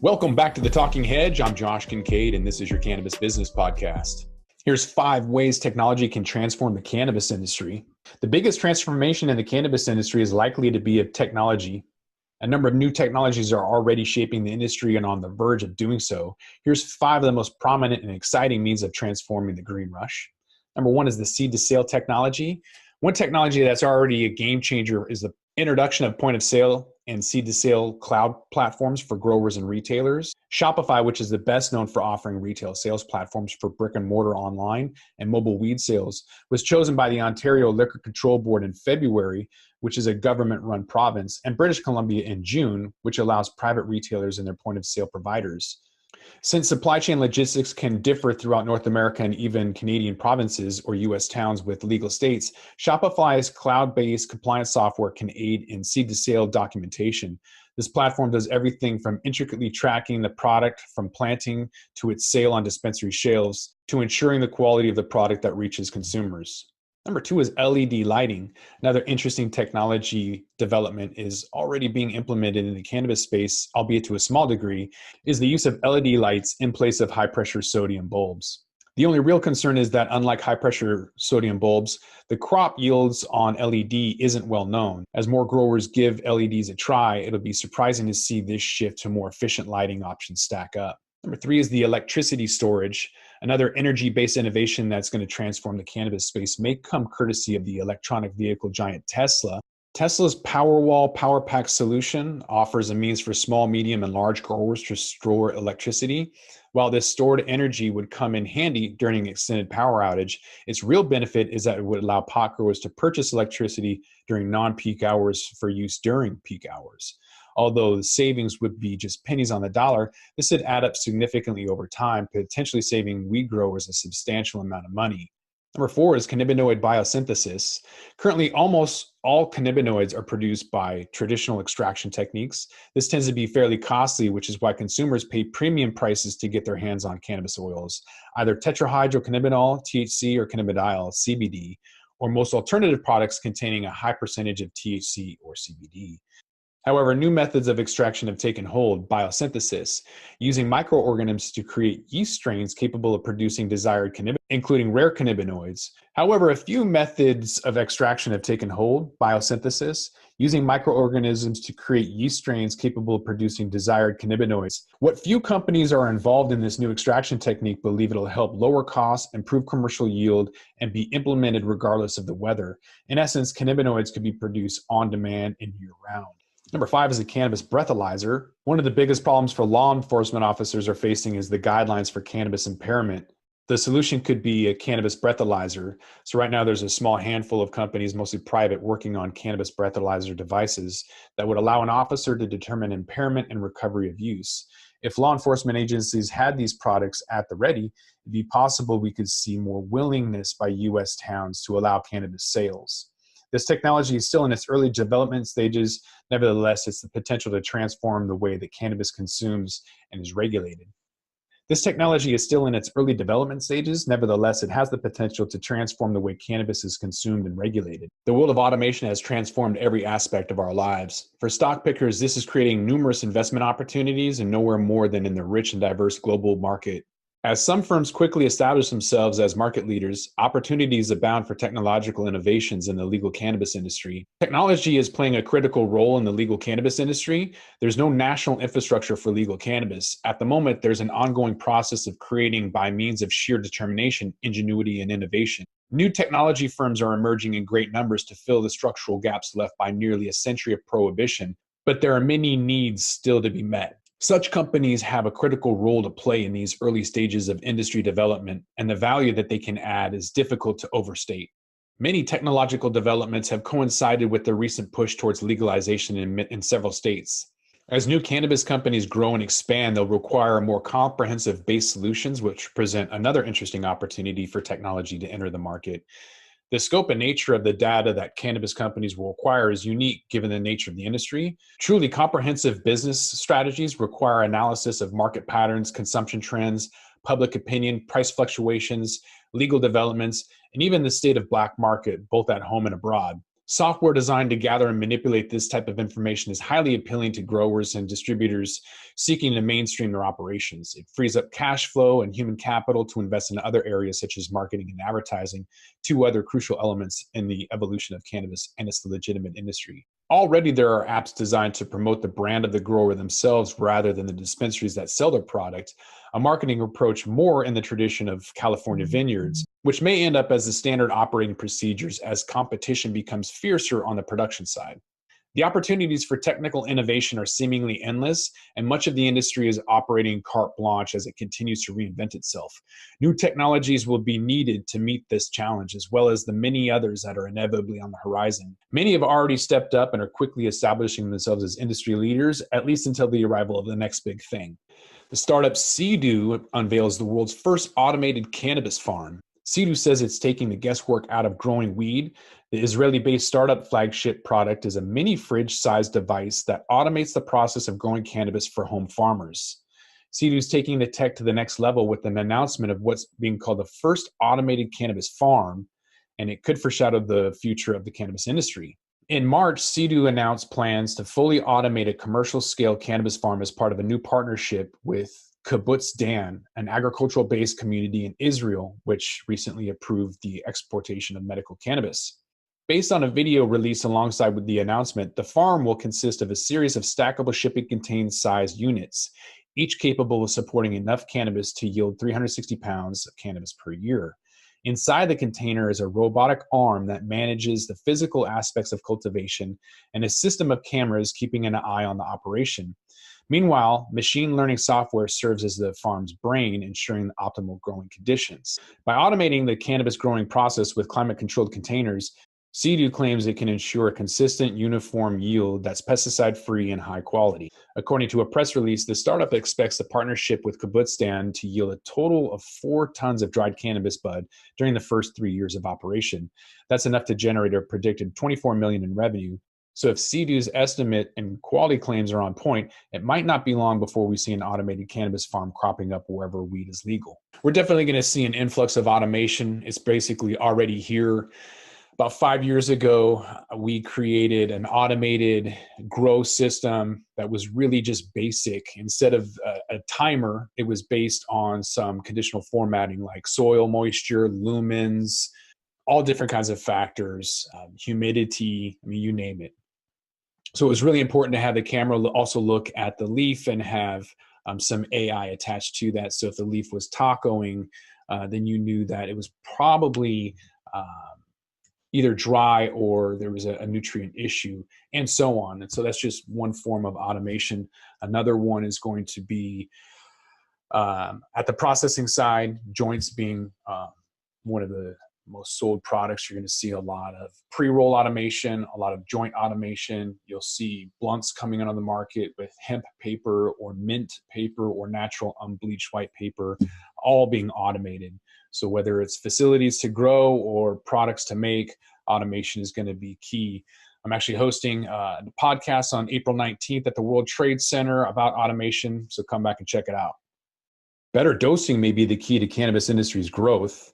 Welcome back to the Talking Hedge. I'm Josh Kincaid, and this is your Cannabis Business Podcast. Here's 5 ways technology can transform the cannabis industry. The biggest transformation in the cannabis industry is likely to be of technology. A number of new technologies are already shaping the industry and on the verge of doing so. Here's 5 of the most prominent and exciting means of transforming the green rush. Number 1 is the seed-to-sale technology. One technology that's already a game changer is the introduction of point-of-sale and seed-to-sale cloud platforms for growers and retailers. Shopify, which is the best known for offering retail sales platforms for brick and mortar online and mobile weed sales, was chosen by the Ontario Liquor Control Board in February, which is a government-run province, and British Columbia in June, which allows private retailers and their point-of-sale providers. Since supply chain logistics can differ throughout North America and even Canadian provinces or U.S. towns with legal states, Shopify's cloud-based compliance software can aid in seed-to-sale documentation. This platform does everything from intricately tracking the product from planting to its sale on dispensary shelves to ensuring the quality of the product that reaches consumers. Number 2 is LED lighting. Another interesting technology development is already being implemented in the cannabis space, albeit to a small degree, is the use of LED lights in place of high-pressure sodium bulbs. The only real concern is that unlike high-pressure sodium bulbs, the crop yields on LED isn't well known. As more growers give LEDs a try, it'll be surprising to see this shift to more efficient lighting options stack up. Number 3 is the electricity storage. Another energy-based innovation that's going to transform the cannabis space may come courtesy of the electronic vehicle giant Tesla. Tesla's Powerwall Power Pack solution offers a means for small, medium, and large growers to store electricity. While this stored energy would come in handy during an extended power outage, its real benefit is that it would allow pot growers to purchase electricity during non-peak hours for use during peak hours. Although the savings would be just pennies on the dollar, this would add up significantly over time, potentially saving weed growers a substantial amount of money. Number 4 is cannabinoid biosynthesis. Currently, almost all cannabinoids are produced by traditional extraction techniques. This tends to be fairly costly, which is why consumers pay premium prices to get their hands on cannabis oils, either tetrahydrocannabinol, THC, or cannabidiol, CBD, or most alternative products containing a high percentage of THC or CBD. However, new methods of extraction have taken hold, biosynthesis, using microorganisms to create yeast strains capable of producing desired cannabinoids, including rare cannabinoids. However, a few methods of extraction have taken hold, biosynthesis, using microorganisms to create yeast strains capable of producing desired cannabinoids. What few companies are involved in this new extraction technique believe it'll help lower costs, improve commercial yield, and be implemented regardless of the weather. In essence, cannabinoids could be produced on demand and year-round. Number 5 is a cannabis breathalyzer. One of the biggest problems for law enforcement officers are facing is the guidelines for cannabis impairment. The solution could be a cannabis breathalyzer. So right now there's a small handful of companies, mostly private, working on cannabis breathalyzer devices that would allow an officer to determine impairment and recovery of use. If law enforcement agencies had these products at the ready, it'd be possible we could see more willingness by U.S. towns to allow cannabis sales. This technology is still in its early development stages. Nevertheless, it's the potential to transform the way that cannabis consumes and is regulated. This technology is still in its early development stages. Nevertheless, it has the potential to transform the way cannabis is consumed and regulated. The world of automation has transformed every aspect of our lives. For stock pickers, this is creating numerous investment opportunities and nowhere more than in the rich and diverse global market. As some firms quickly establish themselves as market leaders, opportunities abound for technological innovations in the legal cannabis industry. Technology is playing a critical role in the legal cannabis industry. There's no national infrastructure for legal cannabis. At the moment, there's an ongoing process of creating by means of sheer determination, ingenuity, and innovation. New technology firms are emerging in great numbers to fill the structural gaps left by nearly a century of prohibition, but there are many needs still to be met. Such companies have a critical role to play in these early stages of industry development, and the value that they can add is difficult to overstate. Many technological developments have coincided with the recent push towards legalization in several states. As new cannabis companies grow and expand, they'll require more comprehensive base solutions, which present another interesting opportunity for technology to enter the market. The scope and nature of the data that cannabis companies will require is unique given the nature of the industry. Truly comprehensive business strategies require analysis of market patterns, consumption trends, public opinion, price fluctuations, legal developments, and even the state of black market, both at home and abroad. Software designed to gather and manipulate this type of information is highly appealing to growers and distributors seeking to mainstream their operations. It frees up cash flow and human capital to invest in other areas such as marketing and advertising, two other crucial elements in the evolution of cannabis and its legitimate industry. Already there are apps designed to promote the brand of the grower themselves rather than the dispensaries that sell their product, a marketing approach more in the tradition of California vineyards, which may end up as the standard operating procedures as competition becomes fiercer on the production side. The opportunities for technical innovation are seemingly endless, and much of the industry is operating carte blanche as it continues to reinvent itself. New technologies will be needed to meet this challenge, as well as the many others that are inevitably on the horizon. Many have already stepped up and are quickly establishing themselves as industry leaders, at least until the arrival of the next big thing. The startup Sea-Doo unveils the world's first automated cannabis farm. Sea-Doo says it's taking the guesswork out of growing weed. The Israeli-based startup flagship product is a mini fridge-sized device that automates the process of growing cannabis for home farmers. Sea-Doo is taking the tech to the next level with an announcement of what's being called the first automated cannabis farm, and it could foreshadow the future of the cannabis industry. In March, Sea-Doo announced plans to fully automate a commercial-scale cannabis farm as part of a new partnership with Kibbutz Dan, an agricultural-based community in Israel, which recently approved the exportation of medical cannabis. Based on a video released alongside with the announcement, the farm will consist of a series of stackable shipping contained sized units, each capable of supporting enough cannabis to yield 360 pounds of cannabis per year. Inside the container is a robotic arm that manages the physical aspects of cultivation and a system of cameras keeping an eye on the operation. Meanwhile, machine learning software serves as the farm's brain, ensuring the optimal growing conditions. By automating the cannabis growing process with climate-controlled containers, Sea-Doo claims it can ensure a consistent, uniform yield that's pesticide-free and high quality. According to a press release, the startup expects the partnership with Kibbutz Dan to yield a total of 4 tons of dried cannabis bud during the first 3 years of operation. That's enough to generate a predicted $24 million in revenue. So if Sea-Doo's estimate and quality claims are on point, it might not be long before we see an automated cannabis farm cropping up wherever weed is legal. We're definitely going to see an influx of automation. It's basically already here. About 5 years ago, we created an automated grow system that was really just basic. Instead of a timer, it was based on some conditional formatting like soil moisture, lumens, all different kinds of factors, humidity, I mean, you name it. So it was really important to have the camera also look at the leaf and have some AI attached to that. So if the leaf was tacoing, then you knew that it was probably either dry or there was a nutrient issue, and so on. And so that's just one form of automation. Another one is going to be at the processing side, joints being one of the most sold products. You're going to see a lot of pre-roll automation, a lot of joint automation. You'll see blunts coming on the market with hemp paper or mint paper or natural unbleached white paper, all being automated. So whether it's facilities to grow or products to make, automation is going to be key. I'm actually hosting a podcast on April 19th at the World Trade Center about automation, so come back and check it out. Better dosing may be the key to cannabis industry's growth.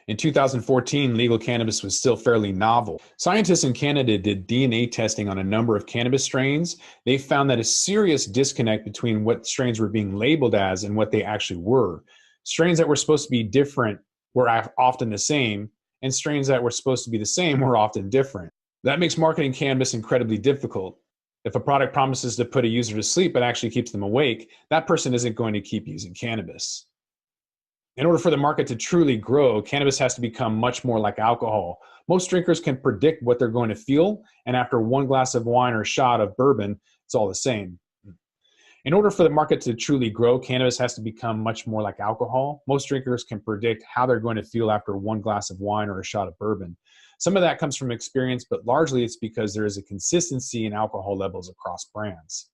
In 2014, legal cannabis was still fairly novel. Scientists in Canada did DNA testing on a number of cannabis strains. They found that a serious disconnect between what strains were being labeled as and what they actually were. Strains that were supposed to be different were often the same, and strains that were supposed to be the same were often different. That makes marketing cannabis incredibly difficult. If a product promises to put a user to sleep but actually keeps them awake, that person isn't going to keep using cannabis. In order for the market to truly grow, cannabis has to become much more like alcohol. Most drinkers can predict what they're going to feel, and after one glass of wine or a shot of bourbon, it's all the same. In order for the market to truly grow, cannabis has to become much more like alcohol. Most drinkers can predict how they're going to feel after one glass of wine or a shot of bourbon. Some of that comes from experience, but largely it's because there is a consistency in alcohol levels across brands.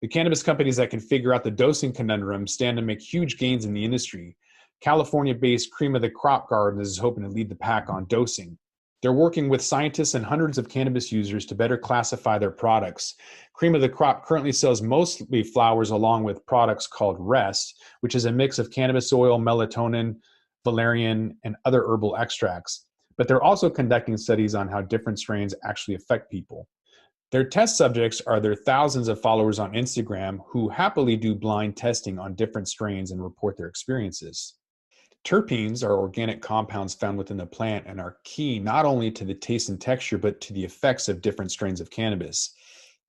The cannabis companies that can figure out the dosing conundrum stand to make huge gains in the industry. California-based Cream of the Crop Gardens is hoping to lead the pack on dosing. They're working with scientists and hundreds of cannabis users to better classify their products. Cream of the Crop currently sells mostly flowers along with products called Rest, which is a mix of cannabis oil, melatonin, valerian, and other herbal extracts. but they're also conducting studies on how different strains actually affect people. Their test subjects are their thousands of followers on Instagram who happily do blind testing on different strains and report their experiences. Terpenes are organic compounds found within the plant and are key not only to the taste and texture, but to the effects of different strains of cannabis.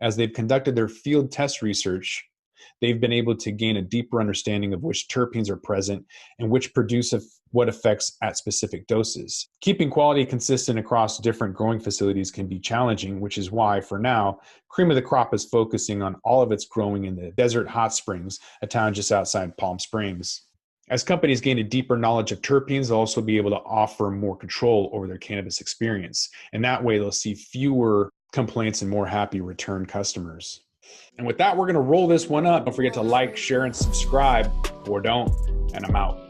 As they've conducted their field test research, they've been able to gain a deeper understanding of which terpenes are present and which produce what effects at specific doses. Keeping quality consistent across different growing facilities can be challenging, which is why, for now, Cream of the Crop is focusing on all of its growing in the Desert Hot Springs, a town just outside Palm Springs. As companies gain a deeper knowledge of terpenes, they'll also be able to offer more control over their cannabis experience. And that way, they'll see fewer complaints and more happy return customers. And with that, we're going to roll this one up. Don't forget to like, share, and subscribe, or don't. And I'm out.